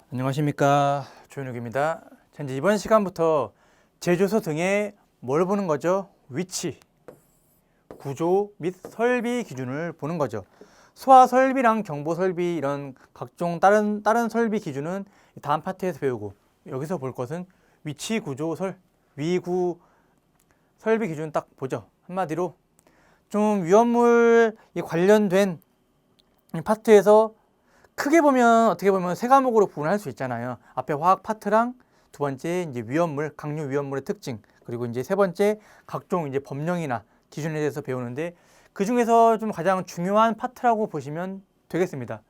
안녕하십니까, 조현욱입니다. 이제 이번 시간부터 제조소 등의 뭘 보는 거죠? 위치, 구조 및 설비 기준을 보는 거죠. 소화 설비랑 경보 설비 이런 각종 다른 설비 기준은 다음 파트에서 배우고, 여기서 볼 것은 위치, 구조, 위구 설비 기준 딱 보죠. 한마디로 좀 위험물 관련된 파트에서 크게 보면 어떻게 보면 세 과목으로 구분할 수 있잖아요. 앞에 화학 파트랑 두 번째 이제 위험물, 강류 위험물의 특징, 그리고 이제 세 번째 각종 이제 법령이나 기준에 대해서 배우는데, 그 중에서 좀 가장 중요한 파트라고 보시면 되겠습니다.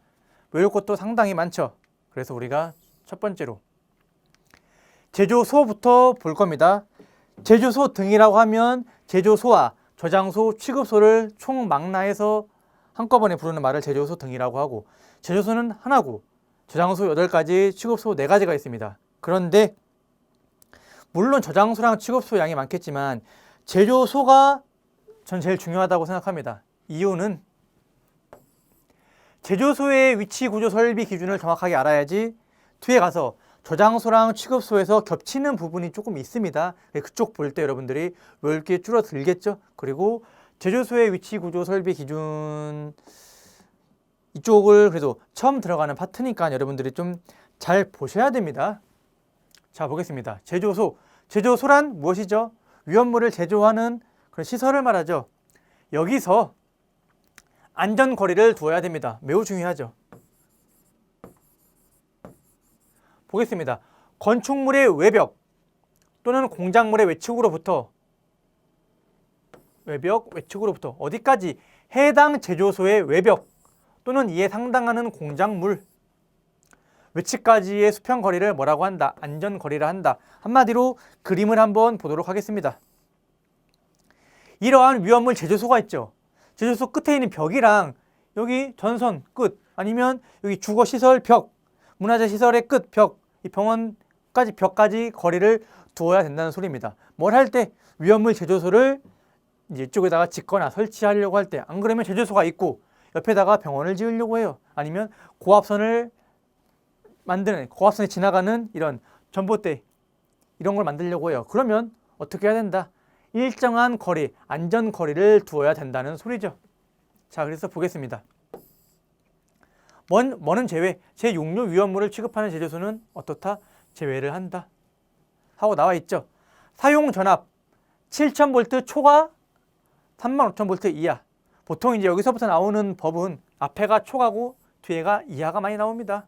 외울 것도 상당히 많죠. 그래서 우리가 첫 번째로 제조소부터 볼 겁니다. 제조소 등이라고 하면 제조소와 저장소, 취급소를 총망라해서 한꺼번에 부르는 말을 제조소 등이라고 하고, 제조소는 하나고 저장소 8가지, 취급소 4가지가 있습니다. 그런데 물론 저장소랑 취급소 양이 많겠지만 제조소가 전 제일 중요하다고 생각합니다. 이유는 제조소의 위치, 구조, 설비 기준을 정확하게 알아야지 뒤에 가서 저장소랑 취급소에서 겹치는 부분이 조금 있습니다. 그쪽 볼 때 여러분들이 외울 게 줄어들겠죠. 그리고 제조소의 위치, 구조, 설비 기준 이쪽을 그래도 처음 들어가는 파트니까 여러분들이 좀 잘 보셔야 됩니다. 자, 보겠습니다. 제조소란 무엇이죠? 위험물을 제조하는 그런 시설을 말하죠. 여기서 안전거리를 두어야 됩니다. 매우 중요하죠. 보겠습니다. 건축물의 외벽 또는 공작물의 외측으로부터 어디까지? 해당 제조소의 외벽 또는 이에 상당하는 공작물 외측까지의 수평거리를 뭐라고 한다? 안전거리라 한다. 한마디로 그림을 한번 보도록 하겠습니다. 이러한 위험물 제조소가 있죠. 제조소 끝에 있는 벽이랑 여기 전선 끝, 아니면 여기 주거시설 벽, 문화재시설의 끝 벽, 이 병원까지 벽까지 거리를 두어야 된다는 소리입니다. 뭘 할 때? 위험물 제조소를 이제 이쪽에다가 짓거나 설치하려고 할 때, 안 그러면 제조소가 있고 옆에다가 병원을 지으려고 해요. 아니면 고압선을 만드는, 고압선이 지나가는 이런 전봇대 이런 걸 만들려고 해요. 그러면 어떻게 해야 된다? 일정한 거리, 안전거리를 두어야 된다는 소리죠. 자, 그래서 보겠습니다. 뭐는 제외, 제6류 위험물을 취급하는 제조소는 어떻다? 제외를 한다 하고 나와 있죠. 사용 전압 7000V 초과 35,000V 이하. 보통 이제 여기서부터 나오는 법은 앞에가 초과고 뒤에가 이하가 많이 나옵니다.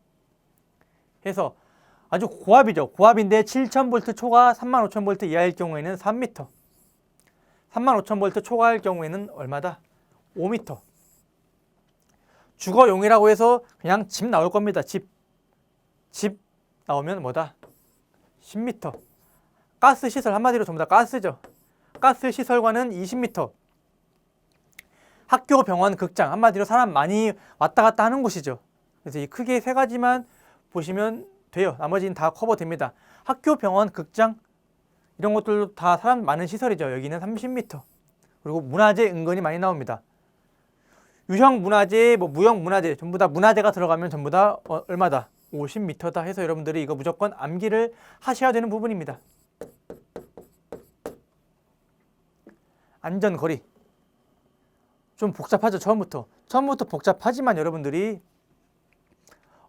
해서 아주 고압이죠. 고압인데 7000V 초과 35,000V 이하일 경우에는 3m, 35,000V 초과일 경우에는 얼마다? 5m. 주거용이라고 해서 그냥 집 나올 겁니다. 집 나오면 뭐다? 10m. 가스 시설, 한마디로 전부 다 가스죠. 가스 시설과는 20m. 학교, 병원, 극장, 한마디로 사람 많이 왔다 갔다 하는 곳이죠. 그래서 이 크게 3가지만 보시면 돼요. 나머지는 다 커버됩니다. 학교, 병원, 극장 이런 것들도 다 사람 많은 시설이죠. 여기는 30m. 그리고 문화재 은근히 많이 나옵니다. 유형 문화재, 무형 문화재 전부 다 문화재가 들어가면 전부 다 얼마다? 50m다 해서 여러분들이 이거 무조건 암기를 하셔야 되는 부분입니다. 안전거리 좀 복잡하죠. 처음부터 복잡하지만 여러분들이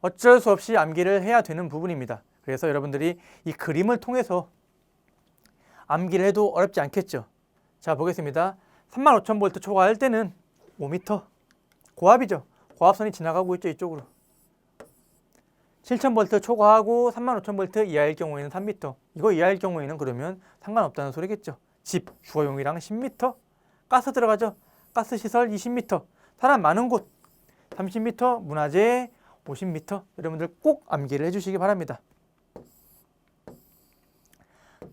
어쩔 수 없이 암기를 해야 되는 부분입니다. 그래서 여러분들이 이 그림을 통해서 암기를 해도 어렵지 않겠죠. 자, 보겠습니다. 35,000V 초과할 때는 5m. 고압이죠. 고압선이 지나가고 있죠. 이쪽으로. 7000V 초과하고 35,000V 이하일 경우에는 3m. 이거 이하일 경우에는 그러면 상관없다는 소리겠죠. 집, 주거용이랑 10m. 가스 들어가죠. 가스 시설 20m. 사람 많은 곳 30m. 문화재 50m. 여러분들 꼭 암기를 해주시기 바랍니다.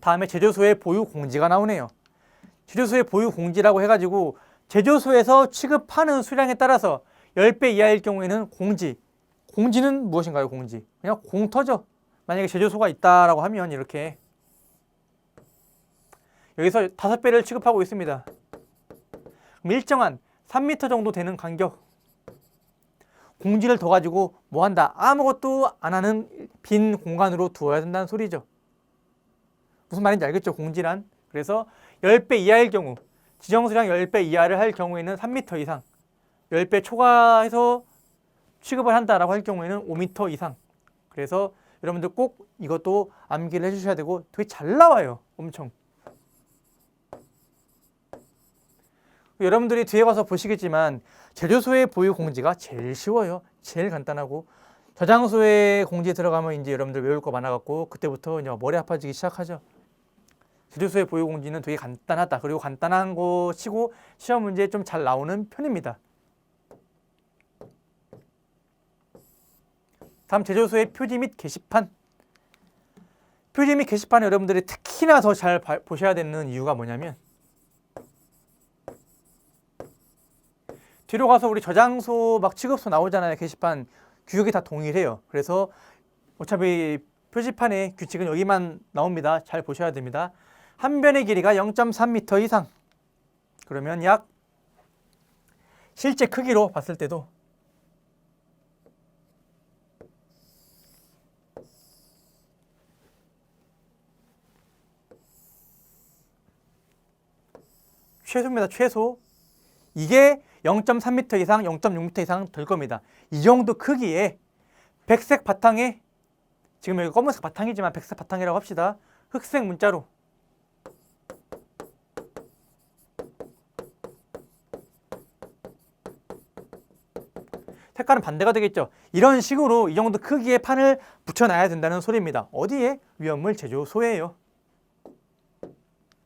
다음에 제조소의 보유 공지가 나오네요. 제조소의 보유 공지라고 해가지고 제조소에서 취급하는 수량에 따라서 10배 이하일 경우에는 공지는 무엇인가요? 공지 그냥 공터죠. 만약에 제조소가 있다라고 하면 이렇게 여기서 5배를 취급하고 있습니다. 그럼 일정한 3m 정도 되는 간격 공지를 더 가지고 뭐 한다? 아무것도 안 하는 빈 공간으로 두어야 된다는 소리죠. 무슨 말인지 알겠죠? 공지란. 그래서 10배 이하일 경우, 지정수량 10배 이하를 할 경우에는 3m 이상, 10배 초과해서 취급을 한다라고 할 경우에는 5m 이상. 그래서 여러분들 꼭 이것도 암기를 해주셔야 되고 되게 잘 나와요. 엄청. 여러분들이 뒤에 가서 보시겠지만 제조소의 보유 공지가 제일 쉬워요. 제일 간단하고 저장소의 공지에 들어가면 이제 여러분들 외울 거 많아갖고 그때부터 이제 머리 아파지기 시작하죠. 제조소의 보유 공지는 되게 간단하다. 그리고 간단한 거 치고 시험 문제에 좀 잘 나오는 편입니다. 다음 제조소의 표지 및 게시판. 표지 및 게시판에 여러분들이 특히나 더 잘 보셔야 되는 이유가 뭐냐면 뒤로 가서 우리 저장소 막 취급소 나오잖아요. 게시판 규격이 다 동일해요. 그래서 어차피 표지판의 규칙은 여기만 나옵니다. 잘 보셔야 됩니다. 한 변의 길이가 0.3m 이상. 그러면 약 실제 크기로 봤을 때도 최소입니다. 최소. 이게 0.3m 이상, 0.6m 이상 될 겁니다. 이 정도 크기에 백색 바탕에, 지금 여기 검은색 바탕이지만 백색 바탕이라고 합시다. 흑색 문자로 색깔은 반대가 되겠죠. 이런 식으로 이 정도 크기의 판을 붙여놔야 된다는 소리입니다. 어디에? 위험물 제조소에요.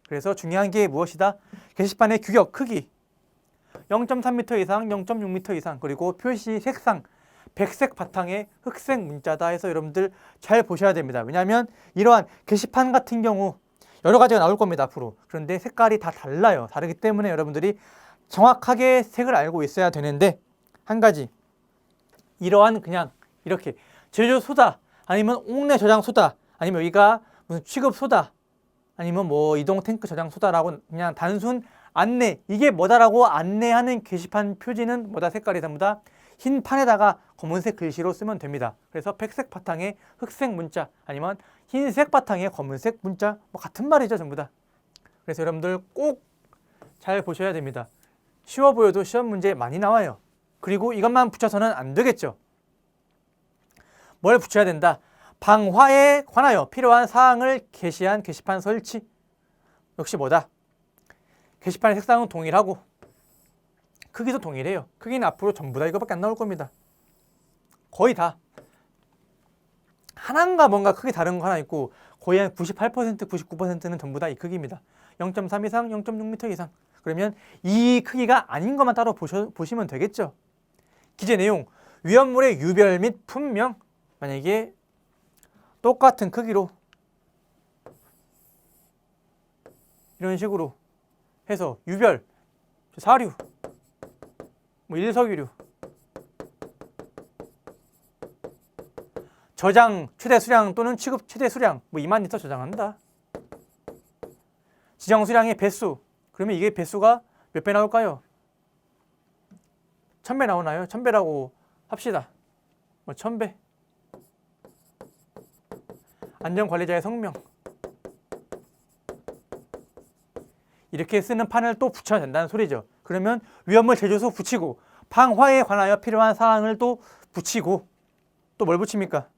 그래서 중요한 게 무엇이다? 게시판의 규격, 크기 0.3m 이상, 0.6m 이상, 그리고 표시 색상 백색 바탕에 흑색 문자다 해서 여러분들 잘 보셔야 됩니다. 왜냐하면 이러한 게시판 같은 경우 여러 가지가 나올 겁니다. 앞으로. 그런데 색깔이 다 달라요. 다르기 때문에 여러분들이 정확하게 색을 알고 있어야 되는데, 한 가지 이러한 그냥 이렇게 제조소다, 아니면 옥내 저장소다, 아니면 여기가 무슨 취급소다, 아니면 뭐 이동 탱크 저장소다라고 그냥 단순 안내, 이게 뭐다라고 안내하는 게시판 표지는 뭐다? 색깔이 전부 다 흰 판에다가 검은색 글씨로 쓰면 됩니다. 그래서 백색 바탕에 흑색 문자, 아니면 흰색 바탕에 검은색 문자, 뭐 같은 말이죠, 전부 다. 그래서 여러분들 꼭 잘 보셔야 됩니다. 쉬워 보여도 시험 문제 많이 나와요. 그리고 이것만 붙여서는 안 되겠죠. 뭘 붙여야 된다? 방화에 관하여 필요한 사항을 게시한 게시판 설치. 역시 뭐다? 게시판의 색상은 동일하고 크기도 동일해요. 크기는 앞으로 전부 다 이거밖에 안 나올 겁니다. 거의 다. 하나인가 뭔가 크기 다른 거 하나 있고 거의 한 98%, 99%는 전부 다 이 크기입니다. 0.3 이상, 0.6m 이상. 그러면 이 크기가 아닌 것만 따로 보시면 되겠죠. 기재 내용, 위험물의 유별 및 품명. 만약에 똑같은 크기로 이런 식으로 해서 유별, 사류, 뭐 일석이류, 저장 최대 수량 또는 취급 최대 수량, 뭐 2만 리터 저장한다. 지정 수량의 배수, 그러면 이게 배수가 몇 배 나올까요? 1000배 나오나요? 1000배라고 합시다. 뭐 1000배. 안전관리자의 성명. 이렇게 쓰는 판을 또 붙여야 된다는 소리죠. 그러면 위험물 제조소 붙이고, 방화에 관하여 필요한 사항을 또 붙이고, 또 뭘 붙입니까?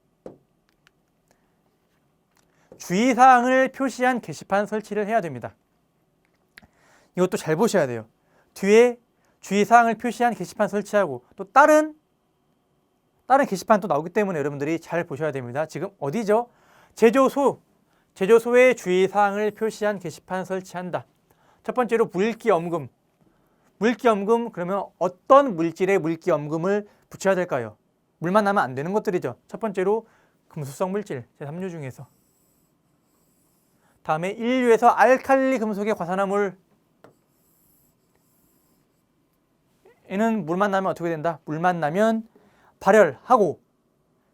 주의사항을 표시한 게시판 설치를 해야 됩니다. 이것도 잘 보셔야 돼요. 뒤에 주의사항을 표시한 게시판 설치하고 또 다른 게시판 또 나오기 때문에 여러분들이 잘 보셔야 됩니다. 지금 어디죠? 제조소에 주의사항을 표시한 게시판 설치한다. 첫 번째로 물기엄금. 물기엄금, 그러면 어떤 물질의 물기엄금을 붙여야 될까요? 물만 나면 안 되는 것들이죠. 첫 번째로 금수성 물질, 제3류 중에서. 다음에 인류에서 알칼리 금속의 과산화물. 얘는 물만 나면 어떻게 된다? 물만 나면 발열하고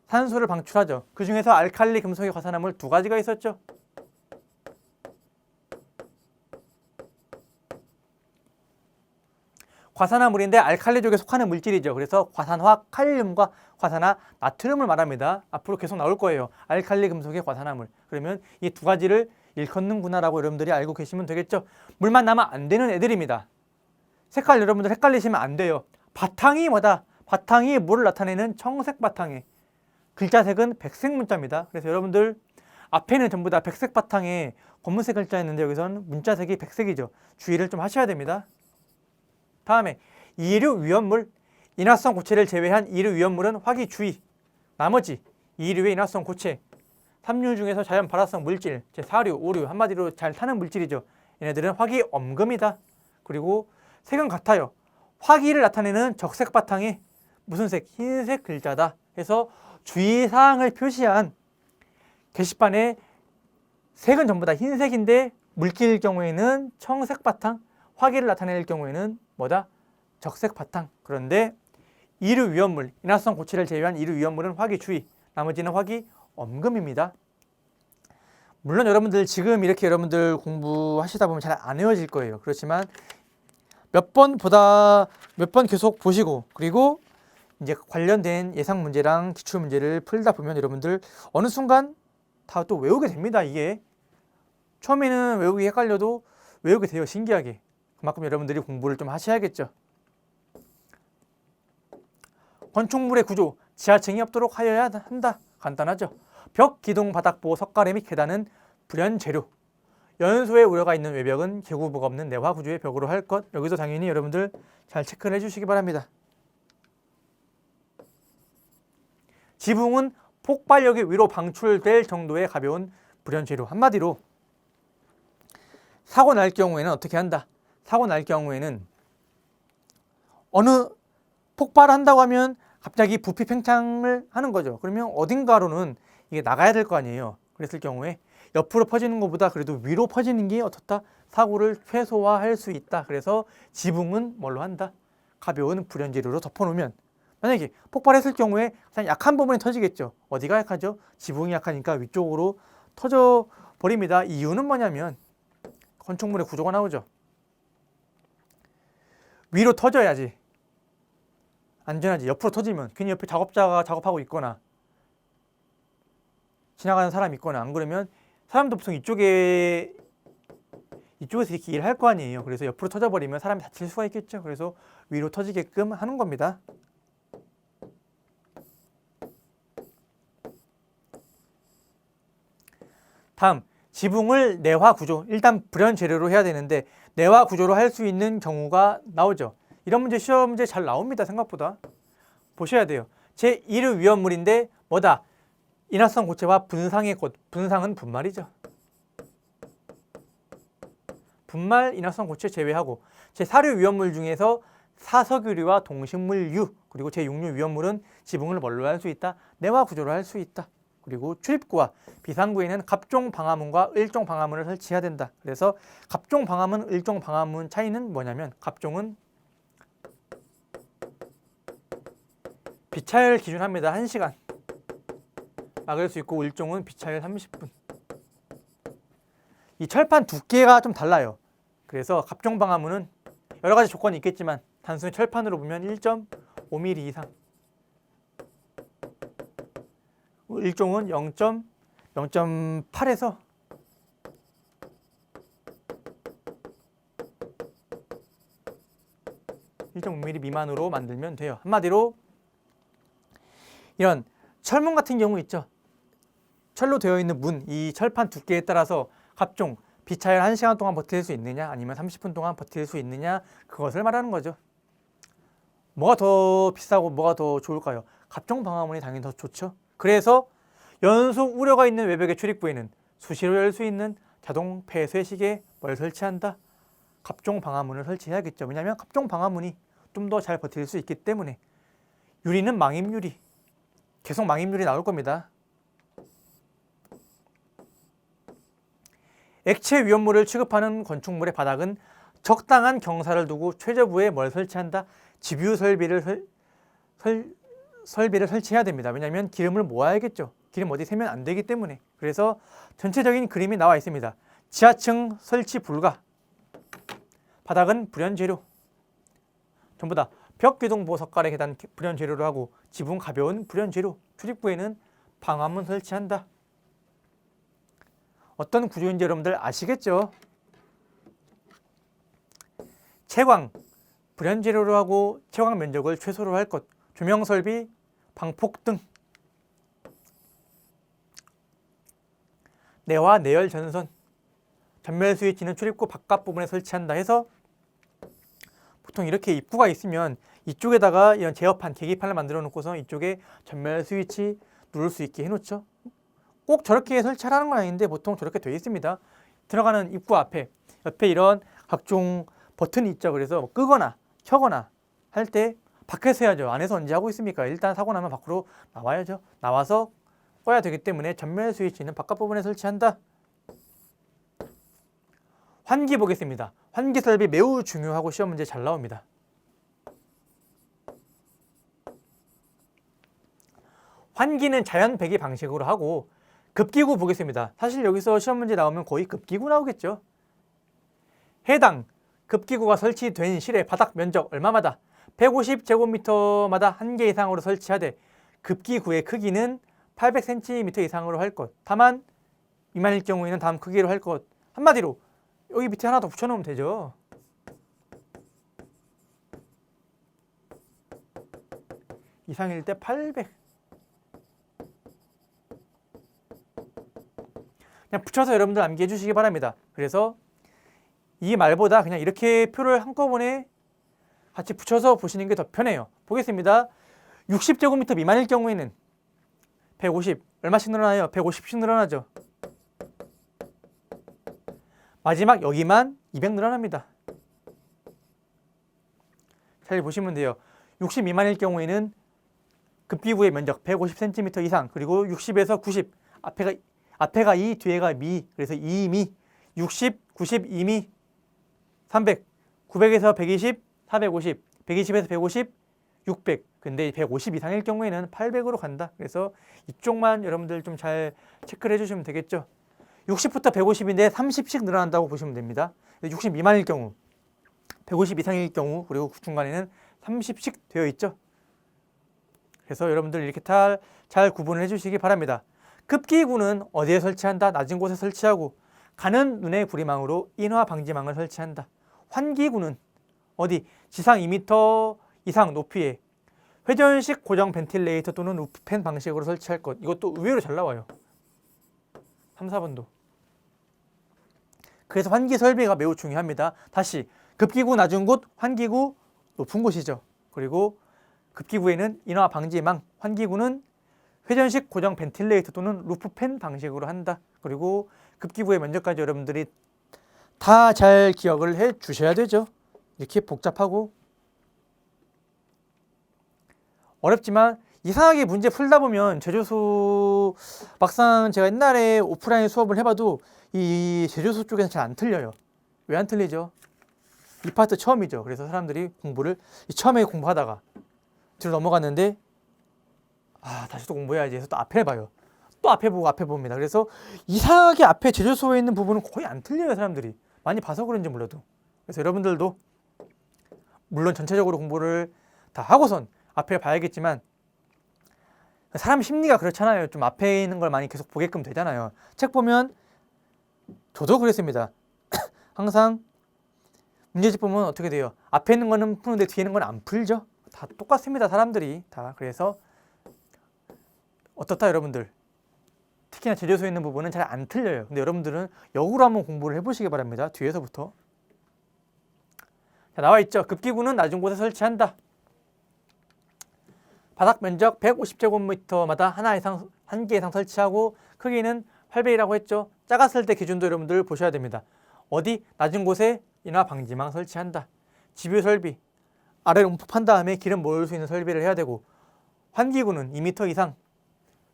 산소를 방출하죠. 그 중에서 알칼리 금속의 과산화물 2가지가 있었죠. 과산화물인데 알칼리족에 속하는 물질이죠. 그래서 과산화 칼륨과 과산화 나트륨을 말합니다. 앞으로 계속 나올 거예요. 알칼리 금속의 과산화물. 그러면 이 두 가지를 일컫는구나라고 여러분들이 알고 계시면 되겠죠. 물만 남아 안 되는 애들입니다. 색깔 여러분들 헷갈리시면 안 돼요. 바탕이 뭐다? 바탕이 뭐를 나타내는 청색 바탕에 글자색은 백색 문자입니다. 그래서 여러분들 앞에는 전부 다 백색 바탕에 검은색 글자였는데 여기서는 문자색이 백색이죠. 주의를 좀 하셔야 됩니다. 다음에 이류 위험물, 인화성 고체를 제외한 이류 위험물은 화기 주의. 나머지 이류의 인화성 고체, 삼류 중에서 자연 발화성 물질, 제 사류, 오류, 한마디로 잘 타는 물질이죠. 얘네들은 화기 엄금이다. 그리고 색은 같아요. 화기를 나타내는 적색 바탕에 무슨 색? 흰색 글자다. 해서 주의사항을 표시한 게시판에 색은 전부 다 흰색인데 물질일 경우에는 청색 바탕, 화기를 나타낼 경우에는 뭐다? 적색 바탕. 그런데 이류 위험물, 인화성 고체를 제외한 이류 위험물은 화기 주의, 나머지는 화기 엄금입니다. 물론 여러분들 지금 이렇게 여러분들 공부하시다 보면 잘 안 외워질 거예요. 그렇지만 몇 번 계속 보시고 그리고 이제 관련된 예상 문제랑 기출 문제를 풀다 보면 여러분들 어느 순간 다 또 외우게 됩니다. 이게 처음에는 외우기 헷갈려도 외우게 돼요. 신기하게. 그만큼 여러분들이 공부를 좀 하셔야겠죠. 건축물의 구조, 지하층이 없도록 하여야 한다. 간단하죠. 벽, 기둥, 바닥보, 석가래 및 계단은 불연 재료. 연소의 우려가 있는 외벽은 개구부가 없는 내화 구조의 벽으로 할 것. 여기서 당연히 여러분들 잘 체크를 해주시기 바랍니다. 지붕은 폭발력이 위로 방출될 정도의 가벼운 불연 재료. 한마디로 사고 날 경우에는 어떻게 한다? 사고 날 경우에는 어느 폭발한다고 하면 갑자기 부피 팽창을 하는 거죠. 그러면 어딘가로는 이게 나가야 될 거 아니에요. 그랬을 경우에 옆으로 퍼지는 것보다 그래도 위로 퍼지는 게 어떻다? 사고를 최소화할 수 있다. 그래서 지붕은 뭘로 한다? 가벼운 불연 재료로 덮어놓으면 만약에 폭발했을 경우에 가장 약한 부분이 터지겠죠. 어디가 약하죠? 지붕이 약하니까 위쪽으로 터져 버립니다. 이유는 뭐냐면 건축물의 구조가 나오죠. 위로 터져야지 안전하지. 옆으로 터지면 괜히 옆에 작업자가 작업하고 있거나 지나가는 사람이 있거나 안 그러면 사람도 보통 이쪽에서 이렇게 일할 거 아니에요. 그래서 옆으로 터져버리면 사람이 다칠 수가 있겠죠. 그래서 위로 터지게끔 하는 겁니다. 다음, 지붕을 내화 구조. 일단 불연 재료로 해야 되는데 내화 구조로 할 수 있는 경우가 나오죠. 이런 문제 시험 문제 잘 나옵니다. 생각보다. 보셔야 돼요. 제1의 위험물인데 뭐다? 인화성 고체와 분상의 꽃. 분상은 분말이죠. 분말, 인화성 고체 제외하고 제4류 위험물 중에서 사석유리와 동식물유 그리고 제6류 위험물은 지붕을 뭘로 할 수 있다? 내화 구조로 할 수 있다. 그리고 출입구와 비상구에는 갑종 방화문과 을종 방화문을 설치해야 된다. 그래서 갑종 방화문, 을종 방화문 차이는 뭐냐면 갑종은 비차열 기준합니다. 1시간 막을 수 있고 을종은 비차열 30분. 이 철판 두께가 좀 달라요. 그래서 갑종 방화문은 여러 가지 조건이 있겠지만 단순히 철판으로 보면 1.5mm 이상, 일종은 0.8에서 1.5mm 미만으로 만들면 돼요. 한마디로 이런 철문 같은 경우 있죠. 철로 되어 있는 문, 이 철판 두께에 따라서 갑종, 비차열 1시간 동안 버틸 수 있느냐 아니면 30분 동안 버틸 수 있느냐 그것을 말하는 거죠. 뭐가 더 비싸고 뭐가 더 좋을까요? 갑종 방화문이 당연히 더 좋죠. 그래서 연소 우려가 있는 외벽의 출입구에는 수시로 열 수 있는 자동 폐쇄식에 뭘 설치한다? 갑종 방화문을 설치해야겠죠. 왜냐하면 갑종 방화문이 좀 더 잘 버틸 수 있기 때문에. 유리는 망임유리. 계속 망임유리 나올 겁니다. 액체 위험물을 취급하는 건축물의 바닥은 적당한 경사를 두고 최저부에 뭘 설치한다? 집유 설비를 설치해야 됩니다. 왜냐하면 기름을 모아야겠죠. 기름 어디 세면 안 되기 때문에. 그래서 전체적인 그림이 나와 있습니다. 지하층 설치 불가. 바닥은 불연 재료. 전부 다 벽 기둥 보호 석가래 계단 불연 재료로 하고 지붕 가벼운 불연 재료, 출입구에는 방화문 설치한다. 어떤 구조인지 여러분들 아시겠죠? 채광, 불연 재료로 하고 채광 면적을 최소로 할 것, 조명 설비, 방폭 등. 내화 내열 전선, 전멸 스위치는 출입구 바깥 부분에 설치한다 해서 보통 이렇게 입구가 있으면 이쪽에다가 이런 제어판, 계기판을 만들어 놓고서 이쪽에 전멸 스위치 누를 수 있게 해놓죠. 꼭 저렇게 설치하라는 건 아닌데 보통 저렇게 되어 있습니다. 들어가는 입구 앞에 옆에 이런 각종 버튼이 있죠. 그래서 뭐 끄거나 켜거나 할 때 밖에서 해야죠. 안에서 언제 하고 있습니까? 일단 사고 나면 밖으로 나와야죠. 나와서 꺼야 되기 때문에 전멸 스위치는 바깥 부분에 설치한다. 환기 보겠습니다. 환기 설비 매우 중요하고 시험 문제 잘 나옵니다. 환기는 자연 배기 방식으로 하고 급기구 보겠습니다. 사실 여기서 시험 문제 나오면 거의 급기구 나오겠죠. 해당 급기구가 설치된 실의 바닥 면적 얼마마다 150제곱미터마다 한 개 이상으로 설치하되 급기구의 크기는 800cm 이상으로 할 것. 다만 이만일 경우에는 다음 크기로 할 것. 한마디로 여기 밑에 하나 더 붙여놓으면 되죠. 이상일 때 800. 그냥 붙여서 여러분들 암기해 주시기 바랍니다. 그래서 이 말보다 그냥 이렇게 표를 한꺼번에 같이 붙여서 보시는 게 더 편해요. 보겠습니다. 60제곱미터 미만일 경우에는 150 얼마씩 늘어나요? 150씩 늘어나죠. 마지막 여기만 200 늘어납니다. 잘 보시면 돼요. 60 미만일 경우에는 급기구의 면적 150cm 이상, 그리고 60에서 90 앞에가 2, 뒤에가 미, 그래서 2미, 60, 90, 2미, 300, 900에서 120, 450, 120에서 150, 600. 근데 150 이상일 경우에는 800으로 간다. 그래서 이쪽만 여러분들 좀 잘 체크를 해주시면 되겠죠. 60부터 150인데 30씩 늘어난다고 보시면 됩니다. 60 미만일 경우, 150 이상일 경우, 그리고 중간에는 30씩 되어 있죠. 그래서 여러분들 이렇게 잘 구분을 해주시기 바랍니다. 급기구는 어디에 설치한다? 낮은 곳에 설치하고 가는 눈의 구리망으로 인화 방지망을 설치한다. 환기구는 어디? 지상 2m 이상 높이에 회전식 고정 벤틸레이터 또는 루프팬 방식으로 설치할 것. 이것도 의외로 잘 나와요. 3, 4번도. 그래서 환기 설비가 매우 중요합니다. 다시 급기구 낮은 곳, 환기구 높은 곳이죠. 그리고 급기구에는 인화 방지망, 환기구는 회전식 고정 벤틸레이터 또는 루프팬 방식으로 한다. 그리고 급기구의 면적까지 여러분들이 다 잘 기억을 해 주셔야 되죠. 이렇게 복잡하고 어렵지만 이상하게 문제 풀다 보면 제조소 막상 제가 옛날에 오프라인 수업을 해봐도 이 제조소 쪽에서 잘 안 틀려요. 왜 안 틀리죠? 이 파트 처음이죠. 그래서 사람들이 공부를 처음에 공부하다가 뒤로 넘어갔는데 다시 또 공부해야지 해서 또 앞에 봐요. 또 앞에 보고 앞에 봅니다. 그래서 이상하게 앞에 제조소에 있는 부분은 거의 안 틀려요. 사람들이 많이 봐서 그런지 몰라도. 그래서 여러분들도 물론 전체적으로 공부를 다 하고선 앞에 봐야겠지만 사람 심리가 그렇잖아요. 좀 앞에 있는 걸 많이 계속 보게끔 되잖아요. 책 보면 저도 그랬습니다. 항상 문제집 보면 어떻게 돼요? 앞에 있는 거는 푸는데 뒤에 있는 건 안 풀죠. 다 똑같습니다. 사람들이 다. 그래서 어떻다 여러분들? 특히나 제조소에 있는 부분은 잘 안 틀려요. 근데 여러분들은 역으로 한번 공부를 해보시기 바랍니다. 뒤에서부터. 자, 나와 있죠. 급기구는 낮은 곳에 설치한다. 바닥 면적 150제곱미터마다 한 개 이상 설치하고 크기는 800이라고 했죠. 작았을 때 기준도 여러분들 보셔야 됩니다. 어디? 낮은 곳에 인화 방지망 설치한다. 집유 설비, 아래로 움푹한 다음에 기름 모을 수 있는 설비를 해야 되고 환기구는 2m 이상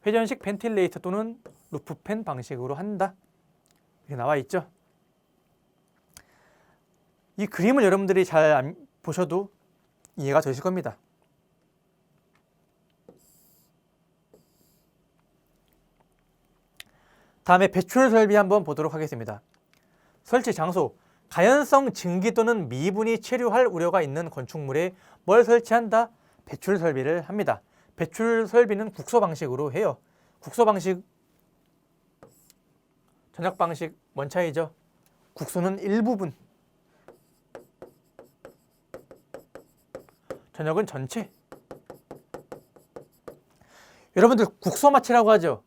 회전식 벤틸레이터 또는 루프팬 방식으로 한다. 이렇게 나와 있죠. 이 그림을 여러분들이 잘 보셔도 이해가 되실 겁니다. 다음에 배출 설비 한번 보도록 하겠습니다. 설치 장소, 가연성 증기 또는 미분이 체류할 우려가 있는 건축물에 뭘 설치한다? 배출 설비를 합니다. 배출 설비는 국소 방식으로 해요. 국소 방식, 전역 방식 뭔 차이죠? 국소는 일부분, 전역은 전체. 여러분들 국소 마취라고 하죠.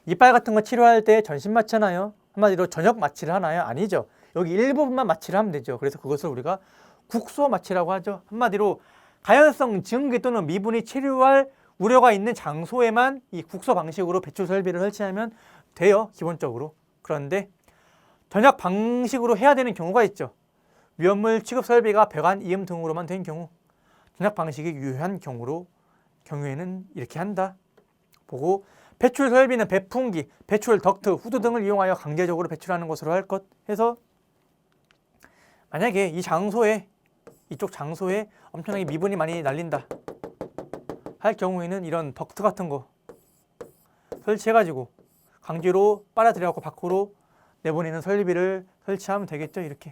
이빨 같은 거 치료할 때 전신 마취하나요? 한마디로 전역 마취를 하나요? 아니죠. 여기 일부분만 마취를 하면 되죠. 그래서 그것을 우리가 국소 마취라고 하죠. 한마디로 가연성 증기 또는 미분이 체류할 우려가 있는 장소에만 이 국소 방식으로 배출 설비를 설치하면 돼요. 기본적으로. 그런데 전역 방식으로 해야 되는 경우가 있죠. 위험물 취급 설비가 배관, 이음 등으로만 된 경우, 전역 방식이 유효한 경우에는 이렇게 한다. 보고 배출 설비는 배풍기, 배출 덕트, 후드 등을 이용하여 강제적으로 배출하는 것으로 할 것 해서 만약에 이쪽 장소에 엄청나게 미분이 많이 날린다 할 경우에는 이런 덕트 같은 거 설치해가지고 강제로 빨아들여갖고 밖으로 내보내는 설비를 설치하면 되겠죠. 이렇게.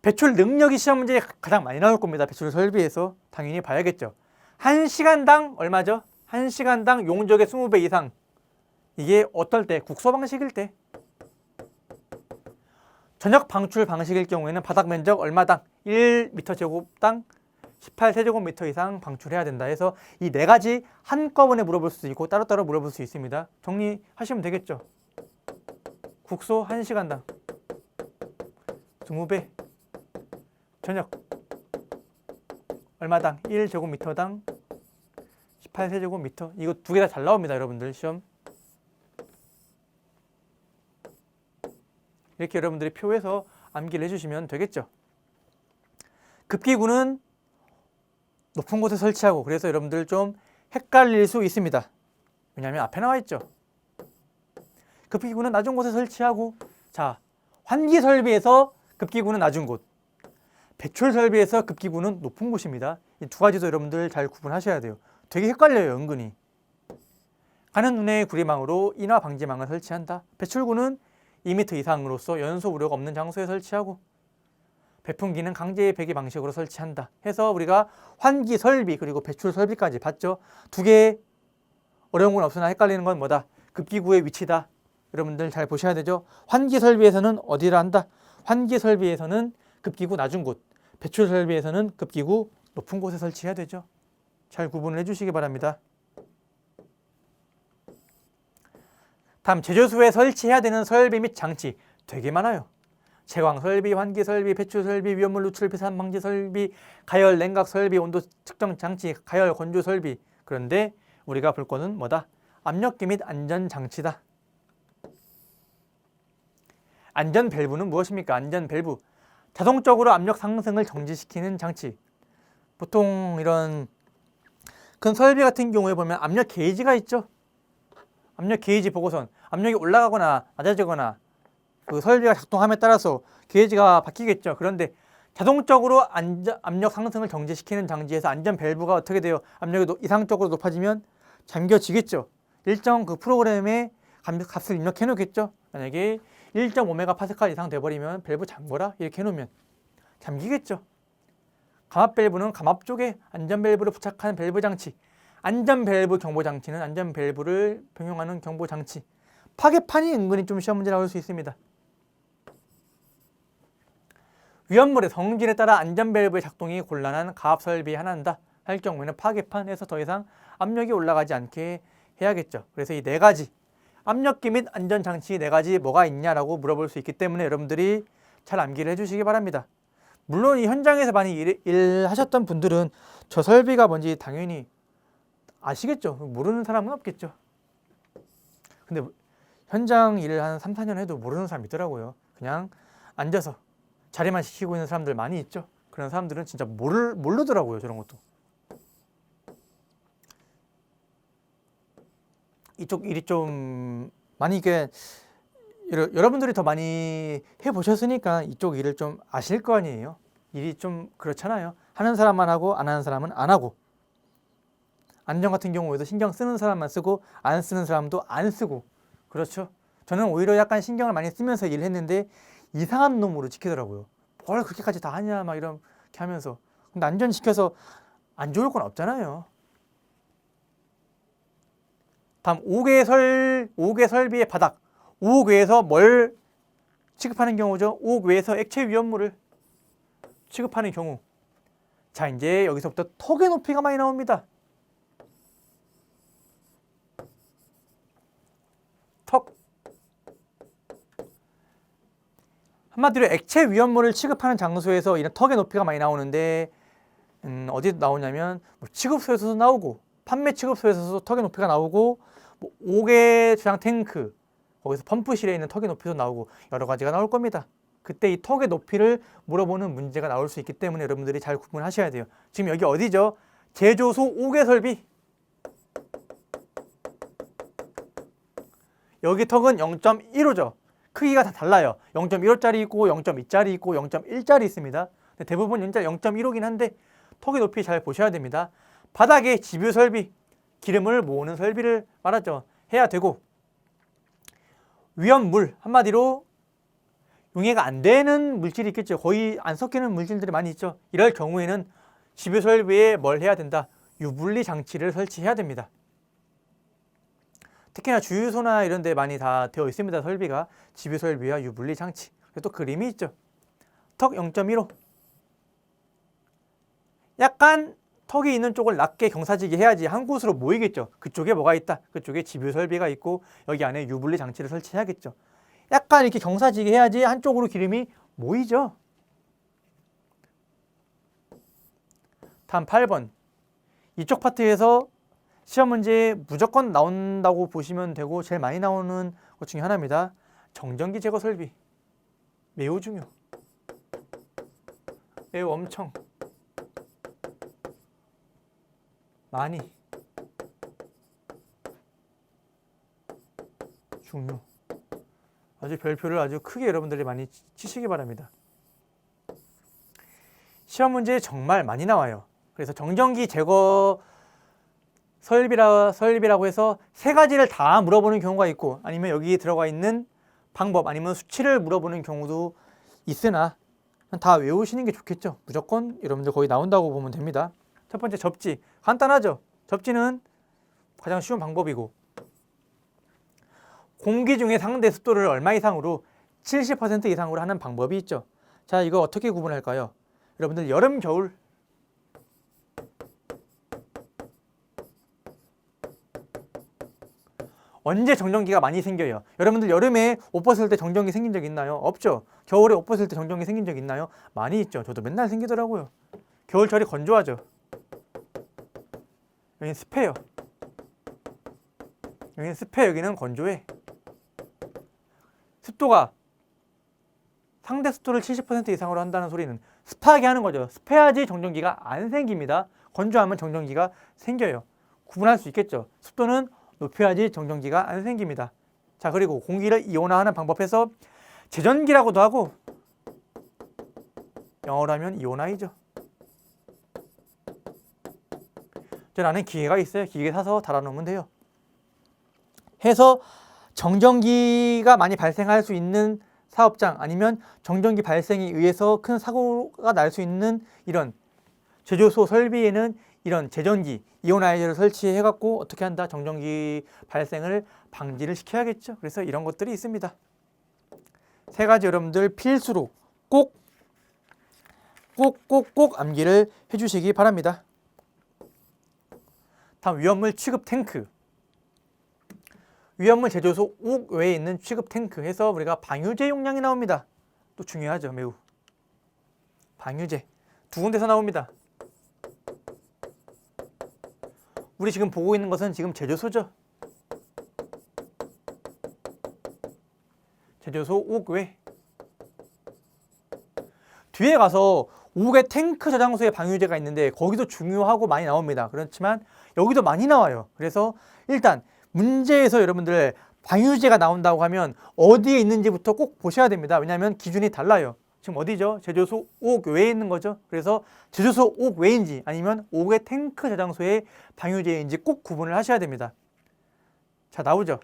배출 능력이 시험 문제에 가장 많이 나올 겁니다. 배출 설비에서 당연히 봐야겠죠. 1시간당 얼마죠? 1시간당 용적의 20배 이상. 이게 어떨 때? 국소 방식일 때. 전역 방출 방식일 경우에는 바닥 면적 얼마당? 1m 제곱당 18세제곱미터 이상 방출해야 된다 해서 이 네 가지 한꺼번에 물어볼 수도 있고 따로따로 물어볼 수 있습니다. 정리하시면 되겠죠. 국소 1시간당 20배, 전역 얼마당? 1제곱미터당 18세제곱미터. 이거 두 개 다 잘 나옵니다. 여러분들 시험. 이렇게 여러분들이 표에서 암기를 해주시면 되겠죠. 급기구는 높은 곳에 설치하고, 그래서 여러분들 좀 헷갈릴 수 있습니다. 왜냐하면 앞에 나와 있죠. 급기구는 낮은 곳에 설치하고, 자, 환기 설비에서 급기구는 낮은 곳, 배출 설비에서 급기구는 높은 곳입니다. 이 두 가지도 여러분들 잘 구분하셔야 돼요. 되게 헷갈려요, 은근히. 가는 눈의 구리망으로 인화 방지망을 설치한다. 배출구는 2m 이상으로서 연소 우려가 없는 장소에 설치하고, 배풍기는 강제 배기 방식으로 설치한다 해서 우리가 환기 설비 그리고 배출 설비까지 봤죠. 두 개 어려운 건 없으나 헷갈리는 건 뭐다? 급기구의 위치다. 여러분들 잘 보셔야 되죠. 환기 설비에서는 어디를 한다? 환기 설비에서는 급기구 낮은 곳, 배출 설비에서는 급기구 높은 곳에 설치해야 되죠. 잘 구분을 해주시기 바랍니다. 다음, 제조소에 설치해야 되는 설비 및 장치 되게 많아요. 채광 설비, 환기 설비, 배출 설비, 위험물 누출 배산 방지 설비, 가열 냉각 설비, 온도 측정 장치, 가열 건조 설비. 그런데 우리가 볼 거는 뭐다? 압력계 및 안전 장치다. 안전 밸브는 무엇입니까? 안전 밸브. 자동적으로 압력 상승을 정지시키는 장치. 보통 이런 큰 설비 같은 경우에 보면 압력 게이지가 있죠. 압력 게이지 보고선 압력이 올라가거나 낮아지거나 그 설비가 작동함에 따라서 게이지가 바뀌겠죠. 그런데 자동적으로 압력 상승을 정지시키는 장치에서 안전 밸브가 어떻게 돼요? 압력이 이상적으로 높아지면 잠겨지겠죠. 일정 그 프로그램에 값을 입력해 놓겠죠. 만약에 1.5메가파스칼 이상 돼버리면 밸브 잠궈라 이렇게 해놓으면 잠기겠죠. 감압 밸브는 감압 쪽에 안전 밸브를 부착한 밸브 장치. 안전 밸브 경보 장치는 안전 밸브를 병용하는 경보 장치. 파괴판이 은근히 좀 시험 문제 나올 수 있습니다. 위험물의 성질에 따라 안전 밸브의 작동이 곤란한 가압 설비에 하나한다 할 경우에는 파괴판에서 더 이상 압력이 올라가지 않게 해야겠죠. 그래서 이 네 가지 압력계 및 안전 장치 네 가지 뭐가 있냐라고 물어볼 수 있기 때문에 여러분들이 잘 암기를 해주시기 바랍니다. 물론 이 현장에서 많이 일하셨던 분들은 저 설비가 뭔지 당연히 아시겠죠. 모르는 사람은 없겠죠. 근데 현장 일을 한 3, 4년 해도 모르는 사람 있더라고요. 그냥 앉아서 자리만 지키고 있는 사람들 많이 있죠. 그런 사람들은 진짜 모르더라고요. 저런 것도. 이쪽 일이 좀 많이 이게 여러분들이 더 많이 해보셨으니까 이쪽 일을 좀 아실 거 아니에요. 일이 좀 그렇잖아요. 하는 사람만 하고 안 하는 사람은 안 하고, 안전 같은 경우에도 신경 쓰는 사람만 쓰고 안 쓰는 사람도 안 쓰고, 그렇죠. 저는 오히려 약간 신경을 많이 쓰면서 일을 했는데 이상한 놈으로 지키더라고요. 뭘 그렇게까지 다 하냐 막 이렇게 하면서. 근데 안전시켜서 안 좋을 건 없잖아요. 다음 5개 설비의 바닥. 5억 외에서 뭘 취급하는 경우죠? 5억 외에서 액체 위험물을 취급하는 경우. 자, 이제 여기서부터 턱의 높이가 많이 나옵니다. 턱. 한마디로 액체 위험물을 취급하는 장소에서 이런 턱의 높이가 많이 나오는데 어디 나오냐면 뭐 취급소에서도 나오고 판매 취급소에서도 턱의 높이가 나오고 뭐 5개 주장 탱크 거기서 펌프실에 있는 턱의 높이도 나오고 여러 가지가 나올 겁니다. 그때 이 턱의 높이를 물어보는 문제가 나올 수 있기 때문에 여러분들이 잘 구분하셔야 돼요. 지금 여기 어디죠? 제조소 5개 설비. 여기 턱은 0.15죠. 크기가 다 달라요. 0.15짜리 있고 0.2짜리 있고 0.1짜리 있습니다. 대부분 0.15긴 한데 턱의 높이 잘 보셔야 됩니다. 바닥에 집유 설비, 기름을 모으는 설비를 말하죠. 해야 되고 위험물, 한마디로 용해가 안 되는 물질이 있겠죠. 거의 안 섞이는 물질들이 많이 있죠. 이럴 경우에는 집유 설비에 뭘 해야 된다? 유분리 장치를 설치해야 됩니다. 특히나 주유소나 이런 데 많이 다 되어 있습니다. 설비가 집유 설비와 유분리 장치. 또 그림이 있죠. 턱 0.15. 약간 턱이 있는 쪽을 낮게 경사지게 해야지 한 곳으로 모이겠죠. 그쪽에 뭐가 있다. 그쪽에 집유 설비가 있고 여기 안에 유분리 장치를 설치해야겠죠. 약간 이렇게 경사지게 해야지 한쪽으로 기름이 모이죠. 다음 8번. 이쪽 파트에서 시험 문제에 무조건 나온다고 보시면 되고 제일 많이 나오는 것 중에 하나입니다. 정전기 제거 설비. 매우 중요. 매우 엄청 많이 중요. 아주 별표를 아주 크게 여러분들이 많이 치시기 바랍니다. 시험 문제에 정말 많이 나와요. 그래서 정전기 제거 설비라고 해서 세 가지를 다 물어보는 경우가 있고 아니면 여기 들어가 있는 방법 아니면 수치를 물어보는 경우도 있으나 다 외우시는 게 좋겠죠. 무조건 여러분들 거의 나온다고 보면 됩니다. 첫 번째 접지. 간단하죠. 접지는 가장 쉬운 방법이고 공기 중에 상대 습도를 얼마 이상으로 70% 이상으로 하는 방법이 있죠. 자, 이거 어떻게 구분할까요? 여러분들 여름, 겨울 언제 정전기가 많이 생겨요? 여러분들 여름에 옷 벗을 때 정전기 생긴 적 있나요? 없죠. 겨울에 옷 벗을 때 정전기 생긴 적 있나요? 많이 있죠. 저도 맨날 생기더라고요. 겨울철이 건조하죠. 여기는 습해요. 여기는 습해, 여기는 건조해. 습도가 상대 습도를 70% 이상으로 한다는 소리는 습하게 하는 거죠. 습해야지 정전기가 안 생깁니다. 건조하면 정전기가 생겨요. 구분할 수 있겠죠. 습도는 높여야지 정전기가 안 생깁니다. 자, 그리고 공기를 이온화하는 방법에서 제전기라고도 하고 영어로 하면 이온화이죠. 나는 기계가 있어요. 기계 사서 달아놓으면 돼요. 해서 정전기가 많이 발생할 수 있는 사업장 아니면 정전기 발생에 의해서 큰 사고가 날 수 있는 이런 제조소 설비에는 이런 제전기, 이온하이저를 설치해갖고 어떻게 한다? 정전기 발생을 방지를 시켜야겠죠. 그래서 이런 것들이 있습니다. 세 가지 여러분들 필수로 꼭 암기를 해주시기 바랍니다. 다음 위험물 취급 탱크. 위험물 제조소 옥 외에 있는 취급 탱크 해서 우리가 방유제 용량이 나옵니다. 또 중요하죠. 매우. 방유제. 두 군데서 나옵니다. 우리 지금 보고 있는 것은 지금 제조소죠. 제조소 옥 외. 뒤에 가서 옥의 탱크 저장소에 방유제가 있는데 거기도 중요하고 많이 나옵니다. 그렇지만 여기도 많이 나와요. 그래서 일단 문제에서 여러분들 방유제가 나온다고 하면 어디에 있는지부터 꼭 보셔야 됩니다. 왜냐하면 기준이 달라요. 지금 어디죠? 제조소 옥 외에 있는 거죠. 그래서 제조소 옥 외인지 아니면 옥의 탱크 저장소에 방유제인지 꼭 구분을 하셔야 됩니다. 자, 나오죠.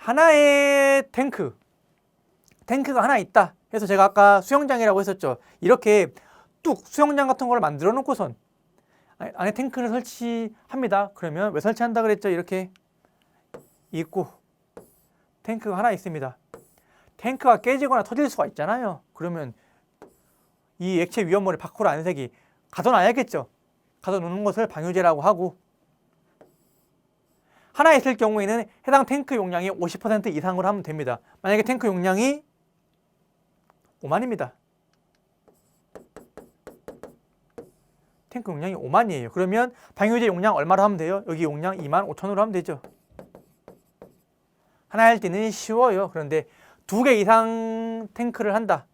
하나의 탱크가 하나 있다 해서 제가 아까 수영장이라고 했었죠. 이렇게 뚝 수영장 같은 걸 만들어 놓고선 안에 탱크를 설치합니다. 그러면 왜 설치한다 그랬죠? 이렇게 있고 탱크가 하나 있습니다. 탱크가 깨지거나 터질 수가 있잖아요. 그러면 이 액체 위험물을 밖으로 안 새기 가둬놔야겠죠. 가둬놓는 것을 방유제라고 하고, 하나 있을 경우에는 해당 탱크 용량이 50% 이상으로 하면 됩니다. 만약에 탱크 용량이 5만입니다. 탱크 용량이 5만이에요. 그러면 방유제 용량 얼마로 하면 돼요? 여기 용량 2만 5천으로 하면 되죠. 하나 할 때는 쉬워요. 그런데 2개 이상 탱크를 한다.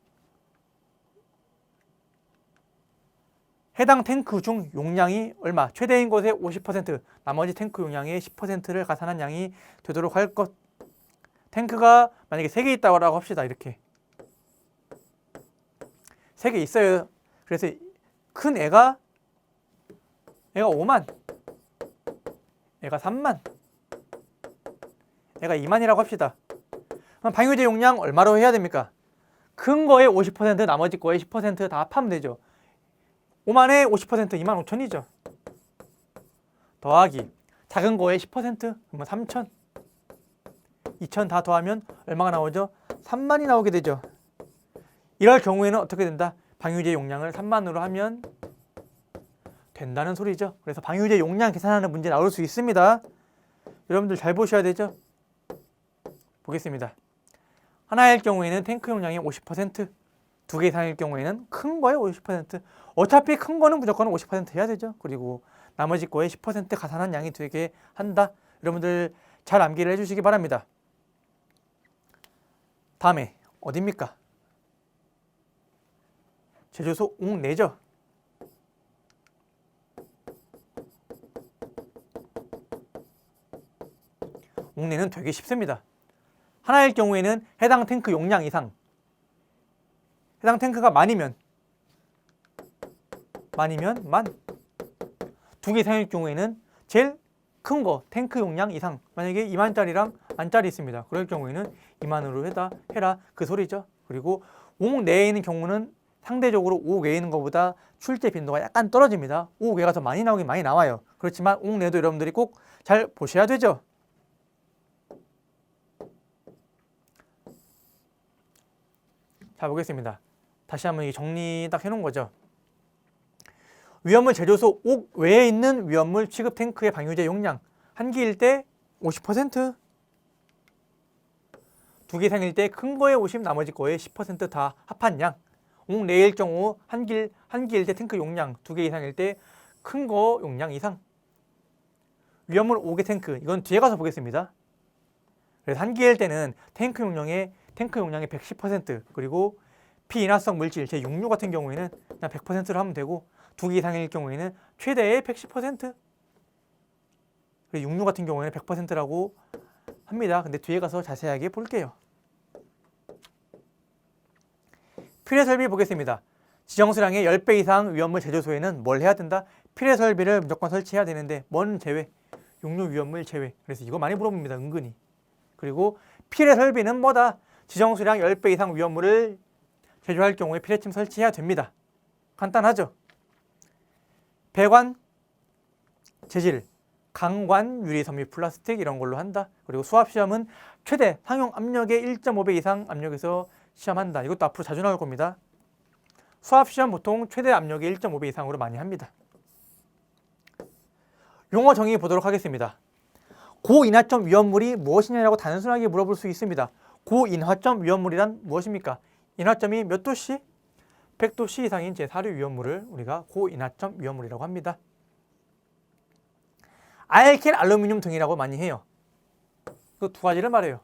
해당 탱크 중 용량이 얼마? 최대인 것의 50%, 나머지 탱크 용량의 10%를 가산한 양이 되도록 할 것. 탱크가 만약에 3개 있다고 합시다. 이렇게 3개 있어요. 그래서 큰 애가 5만, 애가 3만, 애가 2만이라고 합시다. 그럼 방유제 용량 얼마로 해야 됩니까? 큰 거의 50%, 나머지 거의 10% 다 합하면 되죠. 5만에 50% 2만 5천이죠. 더하기 작은 거에 10% 그러면 3천, 2천 다 더하면 얼마가 나오죠? 3만이 나오게 되죠. 이럴 경우에는 어떻게 된다? 방유제 용량을 3만으로 하면 된다는 소리죠. 그래서 방유제 용량 계산하는 문제 나올 수 있습니다. 여러분들 잘 보셔야 되죠. 보겠습니다. 하나일 경우에는 탱크 용량이 50%, 2개 이상일 경우에는 큰 거에 50%. 어차피 큰 거는 무조건 50% 해야 되죠. 그리고 나머지 거에 10% 가산한 양이 되게 한다. 여러분들 잘 암기를 해주시기 바랍니다. 다음에 어디입니까? 제조소 옥내죠. 옥내는 되게 쉽습니다. 하나일 경우에는 해당 탱크 용량 이상, 해당 탱크가 만이면 만, 2개 이상일 경우에는 제일 큰 거 탱크 용량 이상, 만약에 2만짜리랑 만짜리 있습니다. 그럴 경우에는 2만으로 해라 그 소리죠. 그리고 옥 내에 있는 경우는 상대적으로 옥 외에 있는 것보다 출제 빈도가 약간 떨어집니다. 옥 외가 더 많이 나오긴 많이 나와요. 그렇지만 옥 내도 여러분들이 꼭 잘 보셔야 되죠. 자, 보겠습니다. 다시 한번 정리 딱 해놓은 거죠. 위험물 제조소 옥 외에 있는 위험물 취급 탱크의 방유제 용량 한 개일 때 50%, 2개 이상일 때 큰 거에 50, 나머지 거에 10% 다 합한 양. 옥 내일 경우 한 개일 때 탱크 용량 2개 이상일 때 큰 거 용량 이상. 위험물 5개 탱크, 이건 뒤에 가서 보겠습니다. 그래서 한 개일 때는 탱크 용량의 110%, 그리고 비인화성 물질 제6류 같은 경우에는 그냥 100%로 하면 되고, 2개 이상일 경우에는 최대의 110%, 그리고 6류 같은 경우에는 100%라고 합니다. 근데 뒤에 가서 자세하게 볼게요. 필요 설비 보겠습니다. 지정 수량의 10배 이상 위험물 제조소에는 뭘 해야 된다? 필요 설비를 무조건 설치해야 되는데 뭔 제외? 6류 위험물 제외. 그래서 이거 많이 물어봅니다. 은근히. 그리고 필요 설비는 뭐다? 지정 수량 10배 이상 위험물을 제조할 경우에 필요침 설치해야 됩니다. 간단하죠? 배관, 재질, 강관, 유리, 섬유, 플라스틱 이런 걸로 한다. 그리고 수압시험은 최대 상용 압력의 1.5배 이상 압력에서 시험한다. 이것도 앞으로 자주 나올 겁니다. 수압시험 보통 최대 압력의 1.5배 이상으로 많이 합니다. 용어 정의 보도록 하겠습니다. 고인화점 위험물이 무엇이냐라고 단순하게 물어볼 수 있습니다. 고인화점 위험물이란 무엇입니까? 인화점이 몇 도씨? 100도씨 이상인 제4류 위험물을 우리가 고인화점 위험물이라고 합니다. 알킬 알루미늄 등이라고 많이 해요. 그 두 가지를 말해요.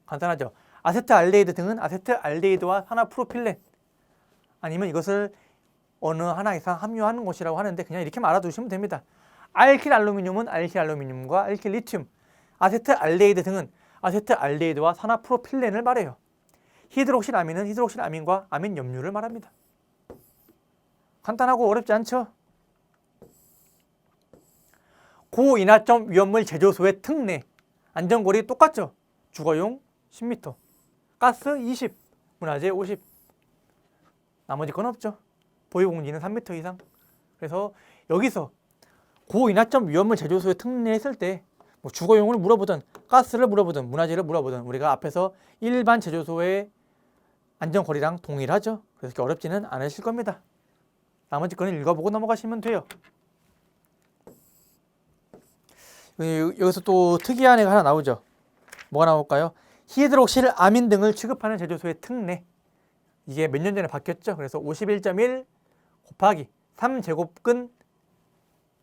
간단하죠. 아세트알데히드 등은 아세트알데히드와 산화프로필렌, 아니면 이것을 어느 하나 이상 함유하는 것이라고 하는데 그냥 이렇게만 알아두시면 됩니다. 알킬 알루미늄은 알킬 알루미늄과 알킬 리튬, 아세트알데히드 등은 아세트알데히드와 산화프로필렌을 말해요. 히드록실 아민은 히드록실 아민과 아민 염류를 말합니다. 간단하고 어렵지 않죠? 고인화점 위험물 제조소의 특례, 안전거리 똑같죠? 주거용 10m, 가스 20, 문화재 50. 나머지 건 없죠. 보유공지는 3m 이상. 그래서 여기서 고인하점 위험물 제조소에 특례했을 때 뭐 주거용을 물어보든 가스를 물어보든 문화재를 물어보든 우리가 앞에서 일반 제조소의 안전거리랑 동일하죠. 그래서 그렇게 어렵지는 않으실 겁니다. 나머지 거는 읽어보고 넘어가시면 돼요. 여기서 또 특이한 애가 하나 나오죠. 뭐가 나올까요? 히드록실 아민 등을 취급하는 제조소의 특례. 이게 몇 년 전에 바뀌었죠. 그래서 51.1 곱하기 3제곱근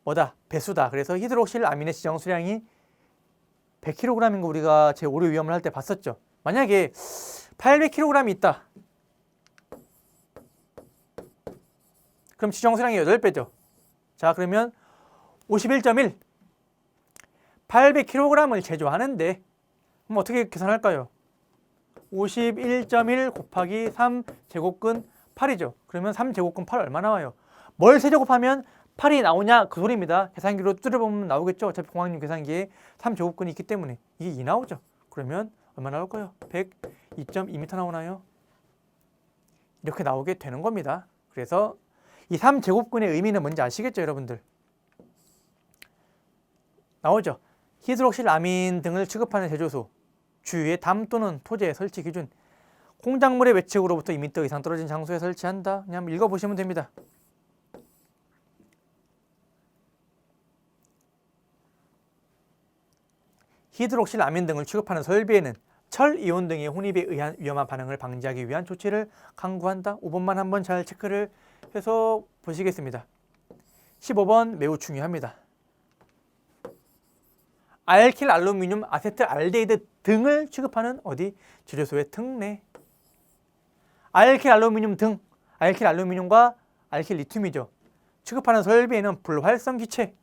뭐다? 배수다. 그래서 히드록실 아민의 지정 수량이 100kg인 거 우리가 제5류 위험을 할 때 봤었죠. 만약에 800kg이 있다. 그럼 지정 수량이 8배죠. 자, 그러면 51.1 800kg을 제조하는데 그럼 어떻게 계산할까요? 51.1 곱하기 3제곱근 8이죠. 그러면 3제곱근 8 얼마 나와요? 뭘 세제곱하면 8이 나오냐 그 소리입니다. 계산기로 뚫어보면 나오겠죠. 어차피 공학용 계산기에 3제곱근이 있기 때문에 이게 2 나오죠. 그러면 얼마 나올까요? 102.2m 나오나요? 이렇게 나오게 되는 겁니다. 그래서 이 3제곱근의 의미는 뭔지 아시겠죠, 여러분들? 나오죠. 히드록실 아민 등을 취급하는 제조소, 주위에 담 또는 토지의 설치 기준, 공작물의 외측으로부터 2m 이상 떨어진 장소에 설치한다. 그냥 읽어보시면 됩니다. 히드록실 아민 등을 취급하는 설비에는 철, 이온 등의 혼입에 의한 위험한 반응을 방지하기 위한 조치를 강구한다. 5번만 한번 잘 체크를 해서 보시겠습니다. 15번 매우 중요합니다. 알킬 알루미늄, 아세트 알데히드 등을 취급하는 어디? 제조소의 특례. 알킬 알루미늄 등, 알킬 알루미늄과 알킬 리튬이죠. 취급하는 설비에는 불활성 기체를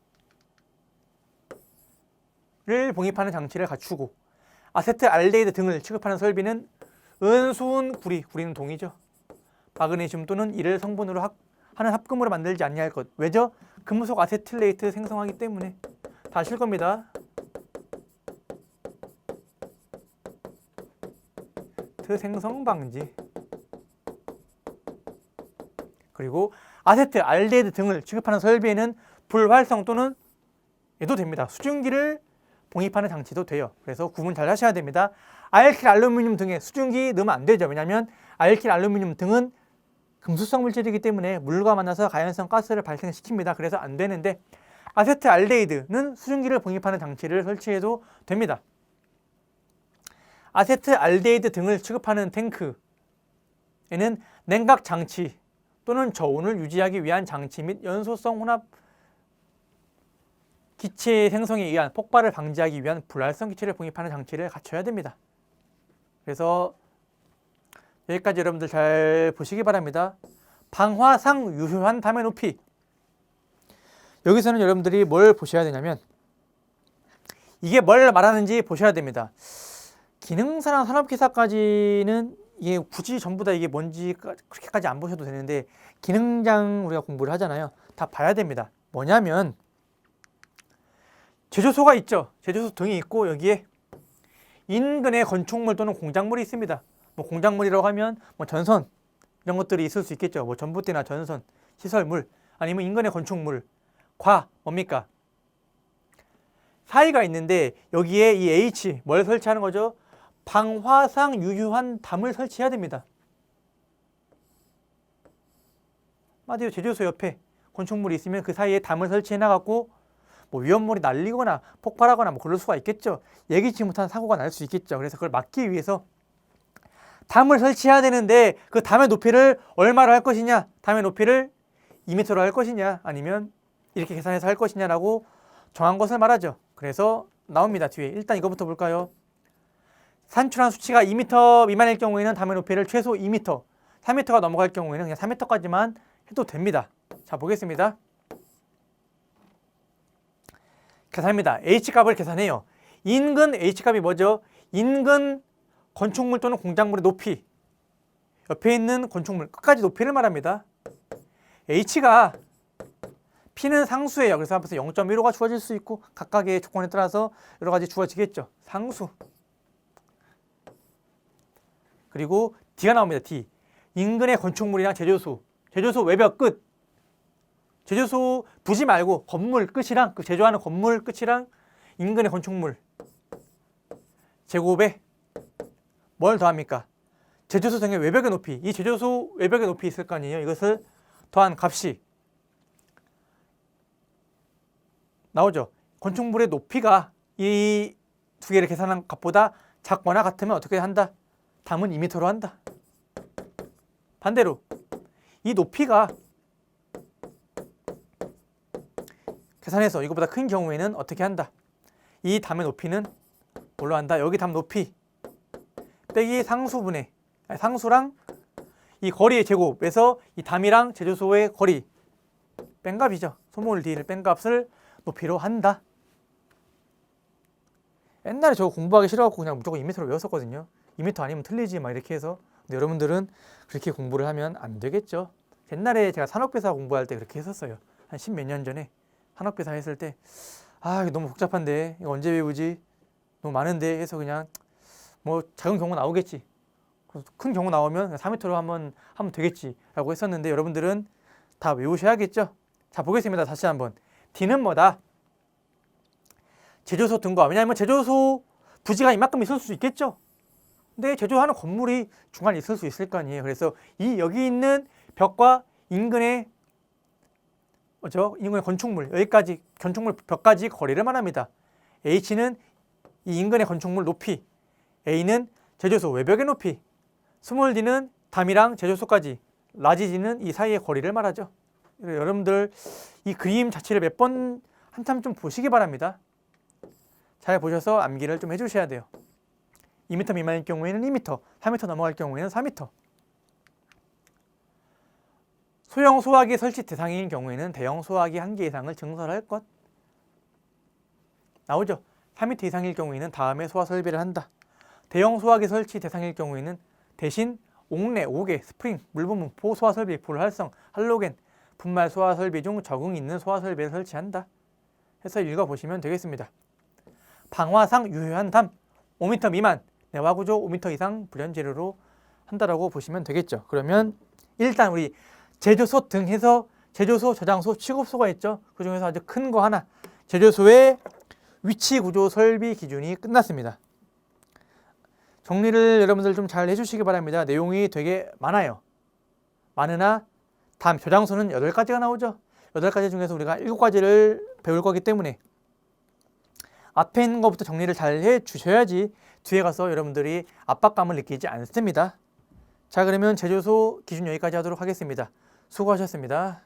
봉입하는 장치를 갖추고 아세트 알데히드 등을 취급하는 설비는 은수은 구리, 구리는 동이죠. 마그네슘 또는 이를 성분으로 하는 합금으로 만들지 아니할 것. 왜죠? 금속 아세틸레이트 생성하기 때문에. 다 아실 겁니다. 생성 방지. 그리고 아세트 알데히드 등을 취급하는 설비에는 불활성 또는 얘도 됩니다. 수증기를 봉입하는 장치도 돼요. 그래서 구분 잘 하셔야 됩니다. 알킬 알루미늄 등에 수증기 넣으면 안 되죠. 왜냐하면 알킬 알루미늄 등은 금수성 물질이기 때문에 물과 만나서 가연성 가스를 발생시킵니다. 그래서 안 되는데 아세트 알데히드는 수증기를 봉입하는 장치를 설치해도 됩니다. 아세트 알데히드 등을 취급하는 탱크에는 냉각 장치 또는 저온을 유지하기 위한 장치 및 연소성 혼합 기체 생성에 의한 폭발을 방지하기 위한 불활성 기체를 봉입하는 장치를 갖춰야 됩니다. 그래서 여기까지 여러분들 잘 보시기 바랍니다. 방화상 유효한 담의 높이. 여기서는 여러분들이 뭘 보셔야 되냐면 이게 뭘 말하는지 보셔야 됩니다. 기능사랑 산업기사까지는 이게 굳이 전부 다 이게 뭔지 그렇게까지 안 보셔도 되는데 기능장 우리가 공부를 하잖아요. 다 봐야 됩니다. 뭐냐면 제조소가 있죠. 제조소 등이 있고 여기에 인근에 건축물 또는 공작물이 있습니다. 뭐 공작물이라고 하면 뭐 전선 이런 것들이 있을 수 있겠죠. 뭐 전봇대나 전선, 시설물 아니면 인근의 건축물, 뭡니까? 사이가 있는데 여기에 이 H 뭘 설치하는 거죠? 방화상 유효한 담을 설치해야 됩니다. 맞아요. 제조소 옆에 건축물이 있으면 그 사이에 담을 설치해 놔갖고 뭐 위험물이 날리거나 폭발하거나 뭐 그럴 수가 있겠죠. 예기치 못한 사고가 날 수 있겠죠. 그래서 그걸 막기 위해서 담을 설치해야 되는데 그 담의 높이를 얼마로 할 것이냐, 담의 높이를 2m로 할 것이냐 아니면 이렇게 계산해서 할 것이냐라고 정한 것을 말하죠. 그래서 나옵니다. 뒤에 일단 이거부터 볼까요? 산출한 수치가 2m 미만일 경우에는 담의 높이를 최소 2m, 3m가 넘어갈 경우에는 그냥 3m까지만 해도 됩니다. 자, 보겠습니다. 계산합니다. H값을 계산해요. 인근 H값이 뭐죠? 인근 건축물 또는 공작물의 높이. 옆에 있는 건축물 끝까지 높이를 말합니다. H가 P는 상수예요. 그래서 앞에서 0.15가 주어질 수 있고 각각의 조건에 따라서 여러 가지 주어지겠죠. 상수. 그리고 D가 나옵니다. D. 인근의 건축물이랑 제조소. 제조소 외벽 끝. 제조소 부지 말고 건물 끝이랑 그 제조하는 건물 끝이랑 인근의 건축물 제곱에 뭘 더합니까? 제조소 등의 외벽의 높이. 이 제조소 외벽의 높이 있을 거 아니에요. 이것을 더한 값이 나오죠. 건축물의 높이가 이 두 개를 계산한 값보다 작거나 같으면 어떻게 한다? 담은 2m로 한다. 반대로 이 높이가 계산해서 이거보다 큰 경우에는 어떻게 한다? 이 담의 높이는 뭘로 한다? 여기 담 높이 빼기 상수분의 상수랑 이 거리의 제곱에서 이 담이랑 제조소의 거리 뺀 값이죠. 소모를 D를 뺀 값을 높이로 한다. 옛날에 저거 공부하기 싫어갖고 그냥 무조건 2m로 외웠었거든요. 2m 아니면 틀리지 막 이렇게 해서. 근데 여러분들은 그렇게 공부를 하면 안 되겠죠. 옛날에 제가 산업배사 공부할 때 그렇게 했었어요. 한 10몇 년 전에 산업배사 했을 때 아 이거 너무 복잡한데 이거 언제 외우지? 너무 많은데 해서 그냥 뭐 작은 경우 나오겠지. 큰 경우 나오면 4m로 한번 하면 되겠지 라고 했었는데 여러분들은 다 외우셔야겠죠. 자 보겠습니다. 다시 한번. D는 뭐다? 제조소 등과 왜냐하면 제조소 부지가 이만큼 있을 수 있겠죠. 근데 제조하는 건물이 중간에 있을 수 있을 거 아니에요. 그래서 이 여기 있는 벽과 인근의 인근의 건축물 여기까지 건축물 벽까지 거리를 말합니다. H는 이 인근의 건축물 높이, A는 제조소 외벽의 높이, 스몰 d는 담이랑 제조소까지, 라지 d는 이 사이의 거리를 말하죠. 여러분들 이 그림 자체를 몇 번 한참 좀 보시기 바랍니다. 잘 보셔서 암기를 좀 해주셔야 돼요. 2m 미만일 경우에는 2m, 4m 넘어갈 경우에는 4m. 소형 소화기 설치 대상인 경우에는 대형 소화기 1개 이상을 증설할 것. 나오죠. 4m 이상일 경우에는 다음에 소화 설비를 한다. 대형 소화기 설치 대상일 경우에는 대신 옥내, 옥외, 스프링, 물분무, 포소화 설비, 불활성, 할로겐, 분말 소화 설비 중 적응 있는 소화 설비를 설치한다. 해서 읽어보시면 되겠습니다. 방화상 유효한 담 5m 미만, 내화 구조 5m 이상 불연 재료로 한다라고 보시면 되겠죠. 그러면 일단 우리 제조소 등 해서 제조소, 저장소, 취급소가 있죠. 그 중에서 아주 큰 거 하나, 제조소의 위치 구조 설비 기준이 끝났습니다. 정리를 여러분들 좀 잘 해주시기 바랍니다. 내용이 되게 많아요. 많으나 다음 저장소는 8가지가 나오죠. 8가지 중에서 우리가 7가지를 배울 거기 때문에 앞에 있는 것부터 정리를 잘 해주셔야지 뒤에 가서 여러분들이 압박감을 느끼지 않습니다. 자, 그러면 제조소 기준 여기까지 하도록 하겠습니다. 수고하셨습니다.